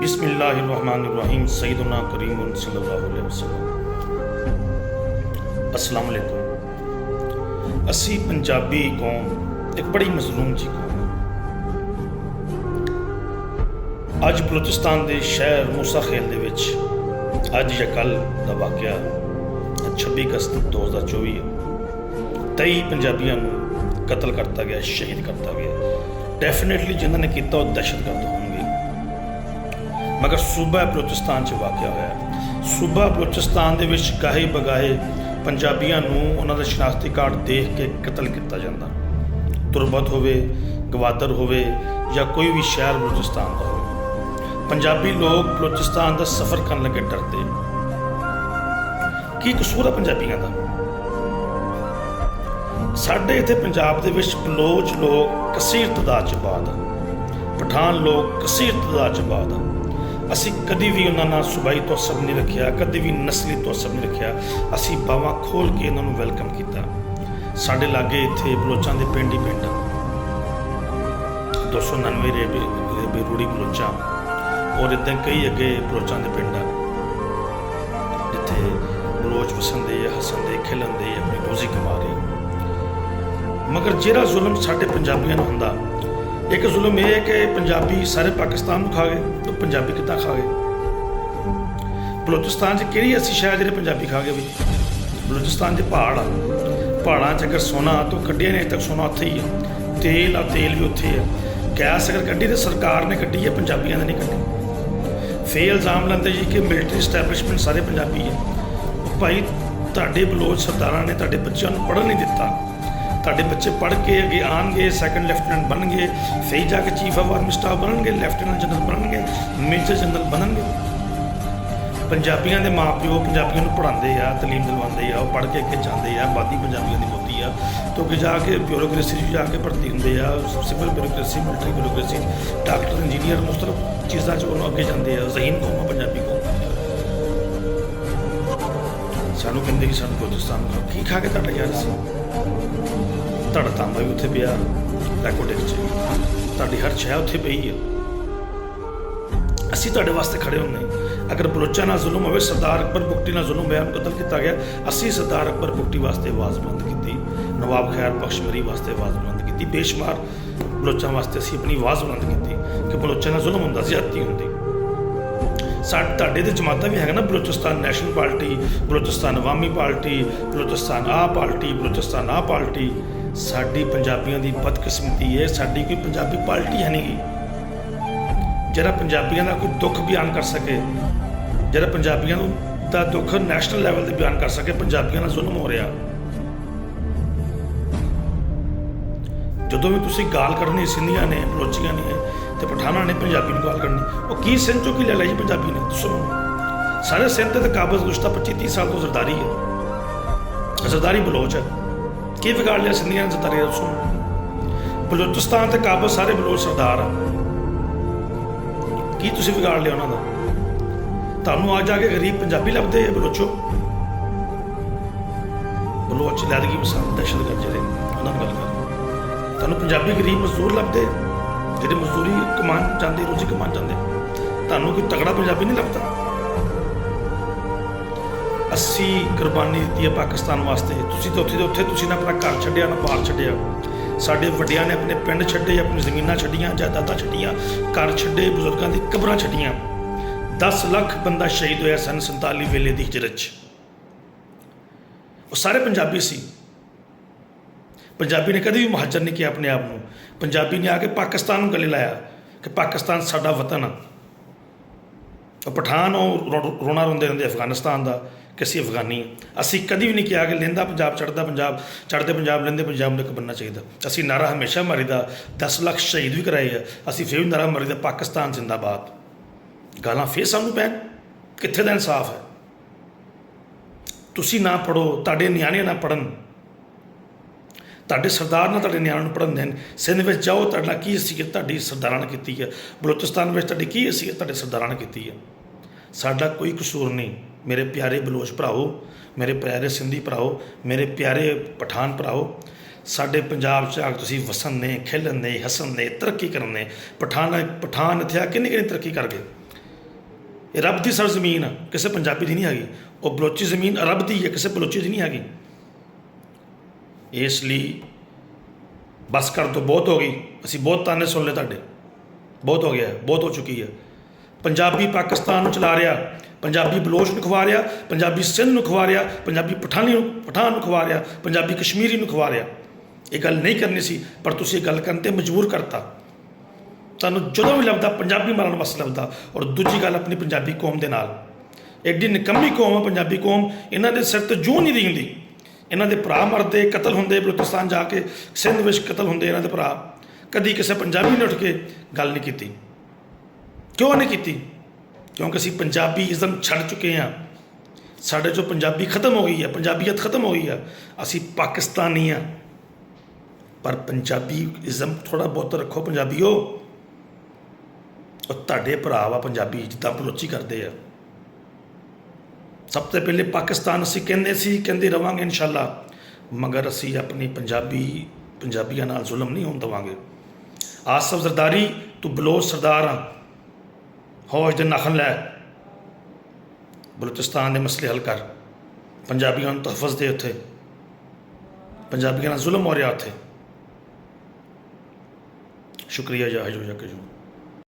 बिस्मिल्लाहिर्रहमानिर्रहीम सैयदुना करीम सल्लल्लाहु अलैहि वसल्लम। अस्सलाम वालेकुम। असी पंजाबी कौम एक बड़ी मजलूम जी कौम है। अज बलूचिस्तान के शहर मूसा खेल दे विच अज या कल का वाकया 26 अगस्त 2024 23 पंजाबियों को कतल करता गया, शहीद करता गया। डेफिनेटली जिन्होंने किया वो दहशतगर्द होंगे, मगर सूबा बलूचिस्तान च वाक़या होया। सूबा बलूचिस्तान दे विच गाहे बगाहे पंजाबियों को उन्होंने शनाख्ती कार्ड देख के कतल किया जाता। तुरबत होवे, गवादर होवे या कोई भी शहर बलूचिस्तान का हो, पंजाबी लोग बलूचिस्तान का सफ़र करने लगे डरते। की कसूर है पंजाबियों का? साढ़े इत्थे पंजाब दे विच बलोच लोग कसीर तादाद च बाद, पठान लोग कसीर तादाद च बाद। असी कभी भी उन्होंने सूबाई तो असर नहीं रखा, कभी भी नस्ली तो असर नहीं रखा। असी बावां खोल के इन्होंने वैलकम किया। साढ़े लागे इत्थे बलोचां दे पिंड ही पिंड 299 बेरूड़ी बलोचां और इदां कई अगे बलोचां दे पिंड जिथे बलोच वसंदे, हसंदे, खिलंदे, अपनी रोजी कमा रहे। मगर जिहड़ा जुल्म साढ़े पंजाबियों नूं हुंदा, एक जुल्म यह है कि पंजाबी सारे पाकिस्तान को खा गए, तो पंजाबी कितना खा गए? बलूचिस्तान की ऐसी शहर जो पंजाबी खा गए? भी बलूचिस्तान के पहाड़ पहाड़ों अगर सोना तो कड्डिया ने, अज तक सोना उत्थे ही है। तेल भी उत्थे है। गैस अगर कड्डी तो सरकार ने कड्डी है, पंजाबियों ने नहीं कड्डी। फिर इल्जाम लाते जी कि मिलिटरी स्टैबलिशमेंट सारे पंजाबी है। भाई तुहाडे बलोच सरदारां ने तुहाडे बच्चों को पढ़न नहीं दिता। तुहाडे बच्चे पढ़ के अगे आएंगे, सैकेंड लैफ्टिनेंट बननगे, फिर जाके चीफ ऑफ आर्मी स्टाफ बननगे, लैफ्टिनेंट जनरल बननगे, मेजर जनरल बननगे। पंजाबियों के माँ प्यो पंजाबियों को पढ़ाते हैं, तलीम दिलवाते हैं, पढ़ के अगे जाते हैं। आबादी पंजाबियों की होती है तो कि जाके ब्यूरोक्रेसी जाके भर्ती होंगे, civil bureaucracy, military bureaucracy, doctor, engineer, मुख्तलिफ चीज़ों अगे जाते हैं। ज़हीन कौम है पंजाबी कौम। सानू कहते कि सानू बलूचिस्तान की खा के तुहाडा यार सी, तुहाडा तांबा भी उत्थे पिया रैकोडिक च, तुहाडी हर शह उत्थे पई है। असीं तुहाडे वास्ते खड़े होंगे। अगर बलोचां नाल जुल्म होवे, सरदार अकबर बुगटी नाल जुल्म होया, कतल किया गया, असीं सरदार अकबर बुगटी वास्ते आवाज़ बुलंद की, नवाब खैर बख्श मरी वास्ते आवाज़ बुलंद की, बेशुमार बलोचां वास्ते असीं अपनी आवाज़ बुलंद की कि बलोचां नाल जुल्म हुंदा, ज़्यादती हुंदी। साढ़े तो जमातां भी है ना, बलूचिस्तान नैशनल पार्टी, बलूचिस्तान अवामी पार्टी, बलूचिस्तान आ पार्टी, बलूचिस्तान आ पार्टी। साडी पंजाबियों की बदकिस्मती है, साडी कोई पंजाबी पार्टी है नहीं जरा पंजाबियों का कोई दुख बयान कर सके, जरा पंजाबियों का दुख नैशनल लैवल पर बयान कर सके। पंजाबियों का जुल्म हो रहा, जो भी तुसीं गाल करनी सिंधियां ने, बलोचियां ने तो पठाना ने पंजाबी गाल करनी, वो की सिंध चो की ले ली जी पंजाबी ने? सुनो, सारे सिंध ते काबज गुज़श्ता 25-30 साल तो सरदारी है, सरदारी बलोच है। की बिगाड़ लिया सिंधियां ने सरदारी? सुनो, बलूचिस्तान ते काबज सारे बलोच सरदार है, की तुसीं बिगाड़ लिया उन्होंने? तुहानूं आ जाके गरीब पंजाबी लभदे बलोचो, बलोच लैदगी मिसाल दहशतगर्द जिहड़े उन्होंने गल कर, तुहानूं पंजाबी गरीब मजदूर लभदे जिहड़े मजदूरी कमान जाते, रोजी कमान जाते, तुहानूं कोई तगड़ा पंजाबी नहीं लगता? असी कुर्बानी दी है पाकिस्तान वास्ते। तुसीं तो उत्थे तुसीं ना अपना घर छड्डिया, ना बाहर छड्डिया। साडे वड्डियां ने अपने पिंड छड्डे, अपनी जमीनां छड्डियां, जायदादां छड्डियां, घर छड्डे, बजुर्गों की कबरां छड्डियां। 10 लाख बंदा शहीद होया सन 47 वेले दी हिजरत च। वो सारे पंजाबी सी। पंजाबी ने कभी भी महाजर नहीं किया अपने आप को। पंजाबी ने आके पाकिस्तान को गले लाया कि पाकिस्तान साडा वतन आ। पठान रोना रोंदे रहंदे अफगानिस्तान का कि असीं अफगानी हैं। असीं कभी भी नहीं किया कि लहिंदा पंजाब, चढ़दा पंजाब, चढ़दे पंजाब, लहिंदे पंजाब ने बनना चाहिए। असीं नारा हमेशा मारीदा, 10 लाख शहीद भी कराए है, असीं फिर भी नारा मारीदा पाकिस्तान जिंदाबाद। गालां फिर सानूं पैण, कित्थे दा इंसाफ है? तुसीं ना पढ़ो, तुहाडे नियाणे ना पढ़न, तुहाडे सरदार ना तुहाडे नियाणिਆਂ ਨੂੰ पढ़न देन। सिंध में जाओ, तुहाडा की हैसीयत तुहाडी सरदारां ने की है? बलूचिस्तान में तुहाडी की हैसीयत तुहाडे सरदारां ने की है? साडा कोई कसूर नहीं मेरे प्यारे बलोच भराओ, मेरे प्यारे सिंधी भराओ, मेरे प्यारे पठान भराओ। साडे पंजाब च आग तुसीं वसन ने, खिलन ने, हसन ने, तरक्की करन ने। पठान इत्थे आ किन्नी तरक्की कर गए। ਇਹ ਰੱਬ ਦੀ ਸਰਜ਼ਮੀਨ ਆ, ਕਿਸੇ ਪੰਜਾਬੀ ਦੀ ਨਹੀਂ ਹੈਗੀ। ਉਹ ਬਲੋਚੀ ਜ਼ਮੀਨ ਰੱਬ ਦੀ ਹੈ, ਕਿਸੇ ਬਲੋਚੀ ਦੀ ਨਹੀਂ ਹੈਗੀ। ਇਸ ਲਈ ਬਸ ਕਰ ਦੋ, ਬਹੁਤ ਹੋ ਗਈ। ਅਸੀਂ ਬਹੁਤ ਤਾਨੇ ਸੁਣ ਲਏ ਤੁਹਾਡੇ, ਬਹੁਤ ਹੋ ਗਿਆ, ਬਹੁਤ ਹੋ ਚੁੱਕੀ ਹੈ। ਪੰਜਾਬੀ ਪਾਕਿਸਤਾਨ ਨੂੰ ਚਲਾ ਰਿਹਾ, ਪੰਜਾਬੀ ਬਲੋਚ ਨੂੰ ਖਵਾ ਰਿਹਾ, ਪੰਜਾਬੀ ਸਿੰਧ ਨੂੰ ਖਵਾ ਰਿਹਾ, ਪੰਜਾਬੀ ਪਠਾਨ ਨੂੰ ਖਵਾ ਰਿਹਾ, ਪੰਜਾਬੀ ਕਸ਼ਮੀਰੀ ਨੂੰ ਖਵਾ ਰਿਹਾ। ਇਹ ਗੱਲ ਨਹੀਂ ਕਰਨੀ ਸੀ, ਪਰ ਤੁਸੀਂ ਇਹ ਗੱਲ ਕਰਨ 'ਤੇ ਮਜਬੂਰ ਕਰਤਾ। ਤੁਹਾਨੂੰ ਜਦੋਂ ਵੀ ਲੱਭਦਾ ਪੰਜਾਬੀ ਮਾਰਨ ਵਾਸਤੇ ਲੱਭਦਾ। ਔਰ ਦੂਜੀ ਗੱਲ ਆਪਣੀ ਪੰਜਾਬੀ ਕੌਮ ਦੇ ਨਾਲ, ਐਡੀ ਨਿਕੰਮੀ ਕੌਮ ਆ ਪੰਜਾਬੀ ਕੌਮ, ਇਹਨਾਂ ਦੇ ਸਿਰ 'ਤੇ ਜੂੰ ਨਹੀਂ ਦਿੰਦੀ। ਇਹਨਾਂ ਦੇ ਭਰਾ ਮਰਦੇ, ਕਤਲ ਹੁੰਦੇ, ਬਲੋਚਿਸਤਾਨ ਜਾ ਕੇ ਸਿੰਧ ਵਿੱਚ ਕਤਲ ਹੁੰਦੇ ਇਹਨਾਂ ਦੇ ਭਰਾ। ਕਦੀ ਕਿਸੇ ਪੰਜਾਬੀ ਨੇ ਉੱਠ ਕੇ ਗੱਲ ਨਹੀਂ ਕੀਤੀ। ਕਿਉਂ ਨਹੀਂ ਕੀਤੀ? ਕਿਉਂਕਿ ਅਸੀਂ ਪੰਜਾਬੀਇਜ਼ਮ ਛੱਡ ਚੁੱਕੇ ਹਾਂ। ਸਾਡੇ 'ਚੋਂ ਪੰਜਾਬੀ ਖਤਮ ਹੋ ਗਈ ਹੈ, ਪੰਜਾਬੀਅਤ ਖਤਮ ਹੋ ਗਈ ਹੈ। ਅਸੀਂ ਪਾਕਿਸਤਾਨੀ ਹਾਂ, ਪਰ ਪੰਜਾਬੀਇਜ਼ਮ ਥੋੜ੍ਹਾ ਬਹੁਤ ਰੱਖੋ ਪੰਜਾਬੀਓ। ਉਹ ਤੁਹਾਡੇ ਭਰਾ ਵਾ ਪੰਜਾਬੀ, ਜਿੱਦਾਂ ਬਲੋਚੀ ਕਰਦੇ ਆ। ਸਭ ਤੋਂ ਪਹਿਲੇ ਪਾਕਿਸਤਾਨ ਅਸੀਂ ਕਹਿੰਦੇ ਰਵਾਂਗੇ ਇਨਸ਼ਾਅੱਲਾ, ਮਗਰ ਅਸੀਂ ਆਪਣੀ ਪੰਜਾਬੀਆਂ ਨਾਲ ਜ਼ੁਲਮ ਨਹੀਂ ਹੋਣ ਦੇਵਾਂਗੇ। ਆਸਫ ਜ਼ਰਦਾਰੀ, ਤੂੰ ਬਲੋਚ ਸਰਦਾਰ ਆ, ਹੌਜ ਦੇ ਨਾਖਨ ਲੈ, ਬਲੋਚਿਸਤਾਨ ਦੇ ਮਸਲੇ ਹੱਲ ਕਰ, ਪੰਜਾਬੀਆਂ ਨੂੰ ਤਹਫਜ਼ ਦੇ। ਉੱਥੇ ਪੰਜਾਬੀਆਂ ਨਾਲ ਜ਼ੁਲਮ ਹੋ ਰਿਹਾ ਉੱਥੇ। ਸ਼ੁਕਰੀਆ। ਜਹਾਜ ਹੋ ਜਾ ਕੇ ਜੋ